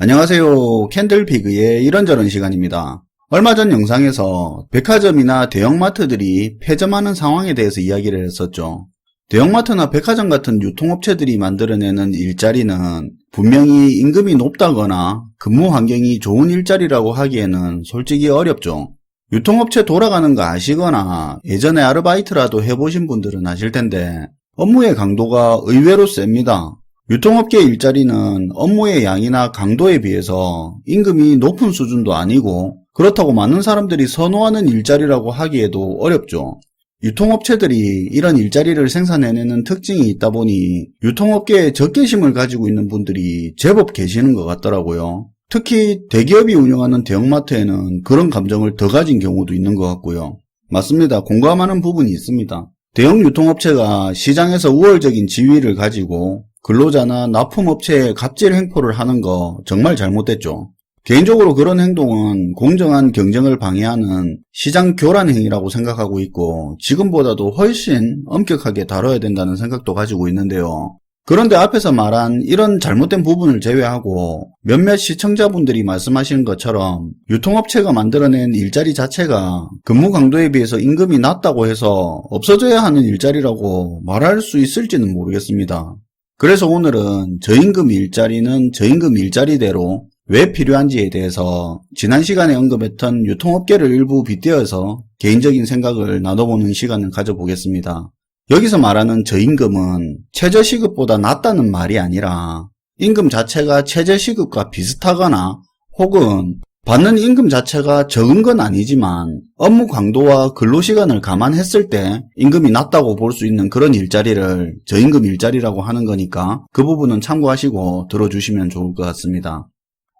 안녕하세요. 캔들피그의 이런저런 시간입니다. 얼마 전 영상에서 백화점이나 대형마트들이 폐점하는 상황에 대해서 이야기를 했었죠. 대형마트나 백화점 같은 유통업체들이 만들어내는 일자리는 분명히 임금이 높다거나 근무 환경이 좋은 일자리라고 하기에는 솔직히 어렵죠. 유통업체 돌아가는 거 아시거나 예전에 아르바이트라도 해보신 분들은 아실 텐데 업무의 강도가 의외로 셉니다. 유통업계 일자리는 업무의 양이나 강도에 비해서 임금이 높은 수준도 아니고 그렇다고 많은 사람들이 선호하는 일자리라고 하기에도 어렵죠. 유통업체들이 이런 일자리를 생산해내는 특징이 있다 보니 유통업계에 적개심을 가지고 있는 분들이 제법 계시는 것 같더라고요. 특히 대기업이 운영하는 대형마트에는 그런 감정을 더 가진 경우도 있는 것 같고요. 맞습니다. 공감하는 부분이 있습니다. 대형 유통업체가 시장에서 우월적인 지위를 가지고 근로자나 납품업체에 갑질 행포를 하는 거 정말 잘못됐죠. 개인적으로 그런 행동은 공정한 경쟁을 방해하는 시장 교란 행위라고 생각하고 있고 지금보다도 훨씬 엄격하게 다뤄야 된다는 생각도 가지고 있는데요. 그런데 앞에서 말한 이런 잘못된 부분을 제외하고 몇몇 시청자분들이 말씀하시는 것처럼 유통업체가 만들어낸 일자리 자체가 근무 강도에 비해서 임금이 낮다고 해서 없어져야 하는 일자리라고 말할 수 있을지는 모르겠습니다. 그래서 오늘은 저임금 일자리는 저임금 일자리대로 왜 필요한지에 대해서 지난 시간에 언급했던 유통업계를 일부 빗대어서 개인적인 생각을 나눠보는 시간을 가져보겠습니다. 여기서 말하는 저임금은 최저시급보다 낮다는 말이 아니라 임금 자체가 최저시급과 비슷하거나 혹은 받는 임금 자체가 적은 건 아니지만 업무 강도와 근로시간을 감안했을 때 임금이 낮다고 볼 수 있는 그런 일자리를 저임금 일자리라고 하는 거니까 그 부분은 참고하시고 들어주시면 좋을 것 같습니다.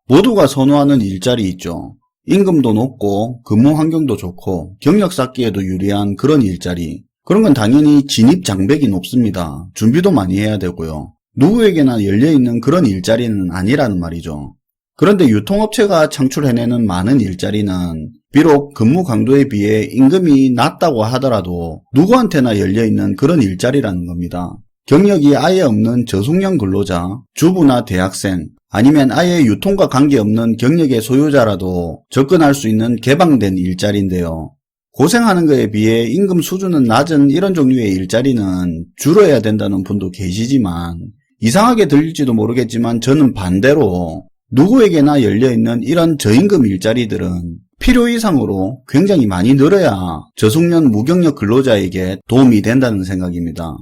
모두가 선호하는 일자리 있죠. 임금도 높고 근무 환경도 좋고 경력 쌓기에도 유리한 그런 일자리. 그런 건 당연히 진입 장벽이 높습니다. 준비도 많이 해야 되고요. 누구에게나 열려있는 그런 일자리는 아니라는 말이죠. 그런데 유통업체가 창출해내는 많은 일자리는 비록 근무 강도에 비해 임금이 낮다고 하더라도 누구한테나 열려있는 그런 일자리라는 겁니다. 경력이 아예 없는 저숙련 근로자, 주부나 대학생, 아니면 아예 유통과 관계없는 경력의 소유자라도 접근할 수 있는 개방된 일자리인데요. 고생하는 것에 비해 임금 수준은 낮은 이런 종류의 일자리는 줄여야 된다는 분도 계시지만 이상하게 들릴지도 모르겠지만 저는 반대로 누구에게나 열려있는 이런 저임금 일자리들은 필요 이상으로 굉장히 많이 늘어야 저숙련 무경력 근로자에게 도움이 된다는 생각입니다.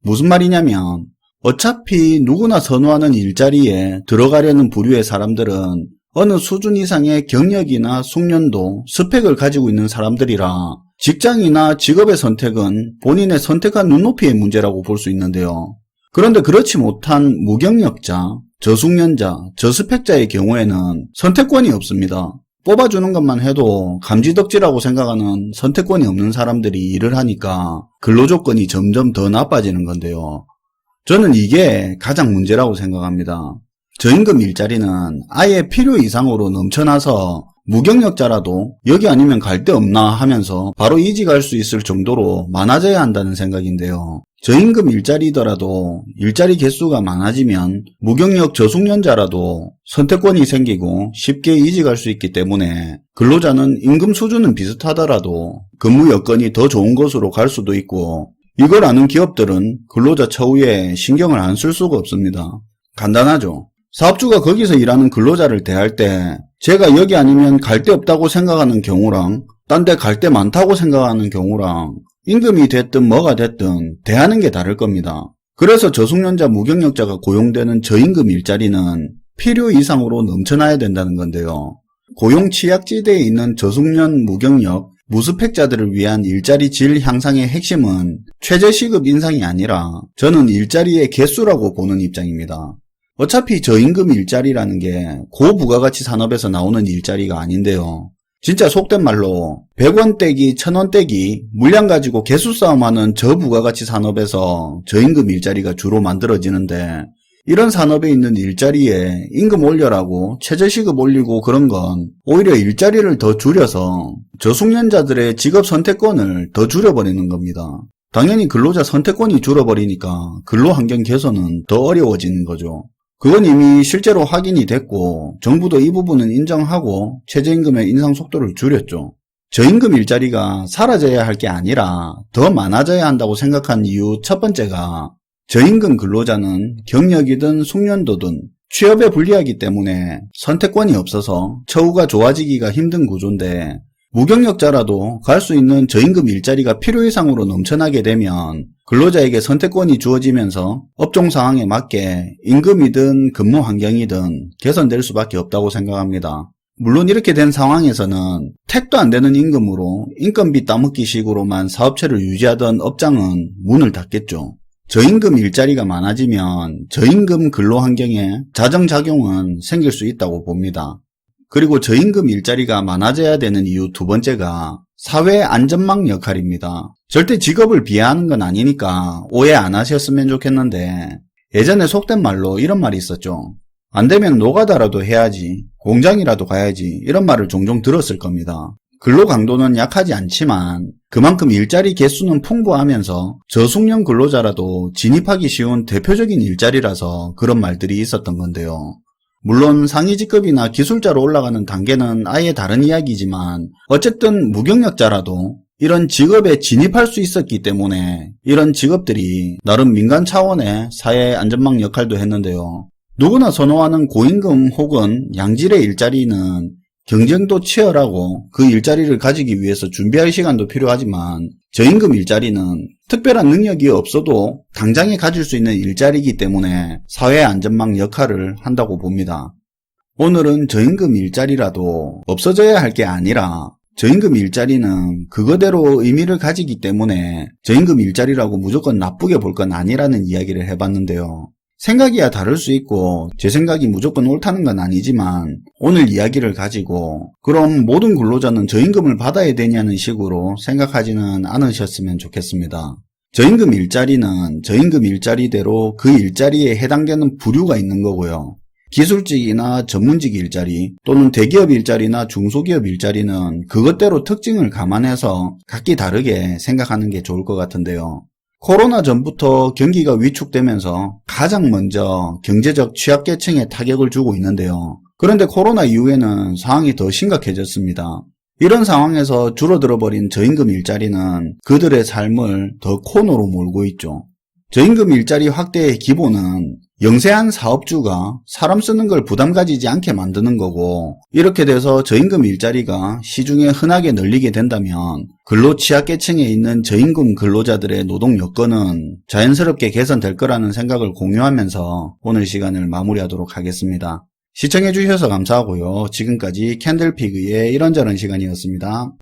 무슨 말이냐면 어차피 누구나 선호하는 일자리에 들어가려는 부류의 사람들은 어느 수준 이상의 경력이나 숙련도, 스펙을 가지고 있는 사람들이라 직장이나 직업의 선택은 본인의 선택한 눈높이의 문제라고 볼 수 있는데요. 그런데 그렇지 못한 무경력자, 저숙련자, 저스펙자의 경우에는 선택권이 없습니다. 뽑아주는 것만 해도 감지덕지라고 생각하는 선택권이 없는 사람들이 일을 하니까 근로조건이 점점 더 나빠지는 건데요. 저는 이게 가장 문제라고 생각합니다. 저임금 일자리는 아예 필요 이상으로 넘쳐나서 무경력자라도 여기 아니면 갈 데 없나 하면서 바로 이직할 수 있을 정도로 많아져야 한다는 생각인데요. 저임금 일자리더라도 일자리 개수가 많아지면 무경력 저숙련자라도 선택권이 생기고 쉽게 이직할 수 있기 때문에 근로자는 임금 수준은 비슷하더라도 근무 여건이 더 좋은 곳으로 갈 수도 있고 이걸 아는 기업들은 근로자 처우에 신경을 안 쓸 수가 없습니다. 간단하죠. 사업주가 거기서 일하는 근로자를 대할 때 제가 여기 아니면 갈 데 없다고 생각하는 경우랑 딴 데 갈 데 많다고 생각하는 경우랑 임금이 됐든 뭐가 됐든 대하는 게 다를 겁니다. 그래서 저숙련자 무경력자가 고용되는 저임금 일자리는 필요 이상으로 넘쳐나야 된다는 건데요. 고용 취약지대에 있는 저숙련 무경력 무스펙자들을 위한 일자리 질 향상의 핵심은 최저시급 인상이 아니라 저는 일자리의 개수라고 보는 입장입니다. 어차피 저임금 일자리라는 게 고부가가치 산업에서 나오는 일자리가 아닌데요. 진짜 속된 말로 100원 떼기, 1000원 떼기, 물량 가지고 개수 싸움하는 저부가가치 산업에서 저임금 일자리가 주로 만들어지는데 이런 산업에 있는 일자리에 임금 올려라고 최저시급 올리고 그런 건 오히려 일자리를 더 줄여서 저숙련자들의 직업 선택권을 더 줄여버리는 겁니다. 당연히 근로자 선택권이 줄어버리니까 근로환경 개선은 더 어려워지는 거죠. 그건 이미 실제로 확인이 됐고 정부도 이 부분은 인정하고 최저임금의 인상 속도를 줄였죠. 저임금 일자리가 사라져야 할 게 아니라 더 많아져야 한다고 생각한 이유 첫 번째가 저임금 근로자는 경력이든 숙련도든 취업에 불리하기 때문에 선택권이 없어서 처우가 좋아지기가 힘든 구조인데 무경력자라도 갈 수 있는 저임금 일자리가 필요 이상으로 넘쳐나게 되면 근로자에게 선택권이 주어지면서 업종 상황에 맞게 임금이든 근무 환경이든 개선될 수밖에 없다고 생각합니다. 물론 이렇게 된 상황에서는 택도 안 되는 임금으로 인건비 따먹기 식으로만 사업체를 유지하던 업장은 문을 닫겠죠. 저임금 일자리가 많아지면 저임금 근로 환경에 자정작용은 생길 수 있다고 봅니다. 그리고 저임금 일자리가 많아져야 되는 이유 두 번째가 사회 안전망 역할입니다. 절대 직업을 비하하는 건 아니니까 오해 안 하셨으면 좋겠는데 예전에 속된 말로 이런 말이 있었죠. 안 되면 노가다라도 해야지, 공장이라도 가야지 이런 말을 종종 들었을 겁니다. 근로 강도는 약하지 않지만 그만큼 일자리 개수는 풍부하면서 저숙련 근로자라도 진입하기 쉬운 대표적인 일자리라서 그런 말들이 있었던 건데요. 물론 상위 직급이나 기술자로 올라가는 단계는 아예 다른 이야기지만 어쨌든 무경력자라도 이런 직업에 진입할 수 있었기 때문에 이런 직업들이 나름 민간 차원의 사회 안전망 역할도 했는데요. 누구나 선호하는 고임금 혹은 양질의 일자리는 경쟁도 치열하고 그 일자리를 가지기 위해서 준비할 시간도 필요하지만 저임금 일자리는 특별한 능력이 없어도 당장에 가질 수 있는 일자리이기 때문에 사회 안전망 역할을 한다고 봅니다. 오늘은 저임금 일자리라도 없어져야 할 게 아니라 저임금 일자리는 그거대로 의미를 가지기 때문에 저임금 일자리라고 무조건 나쁘게 볼 건 아니라는 이야기를 해봤는데요. 생각이야 다를 수 있고 제 생각이 무조건 옳다는 건 아니지만 오늘 이야기를 가지고 그럼 모든 근로자는 저임금을 받아야 되냐는 식으로 생각하지는 않으셨으면 좋겠습니다. 저임금 일자리는 저임금 일자리대로 그 일자리에 해당되는 부류가 있는 거고요. 기술직이나 전문직 일자리 또는 대기업 일자리나 중소기업 일자리는 그것대로 특징을 감안해서 각기 다르게 생각하는 게 좋을 것 같은데요. 코로나 전부터 경기가 위축되면서 가장 먼저 경제적 취약계층에 타격을 주고 있는데요. 그런데 코로나 이후에는 상황이 더 심각해졌습니다. 이런 상황에서 줄어들어버린 저임금 일자리는 그들의 삶을 더 코너로 몰고 있죠. 저임금 일자리 확대의 기본은 영세한 사업주가 사람 쓰는 걸 부담 가지지 않게 만드는 거고 이렇게 돼서 저임금 일자리가 시중에 흔하게 널리게 된다면 근로 취약계층에 있는 저임금 근로자들의 노동 여건은 자연스럽게 개선될 거라는 생각을 공유하면서 오늘 시간을 마무리하도록 하겠습니다. 시청해주셔서 감사하고요. 지금까지 캔들피그의 이런저런 시간이었습니다.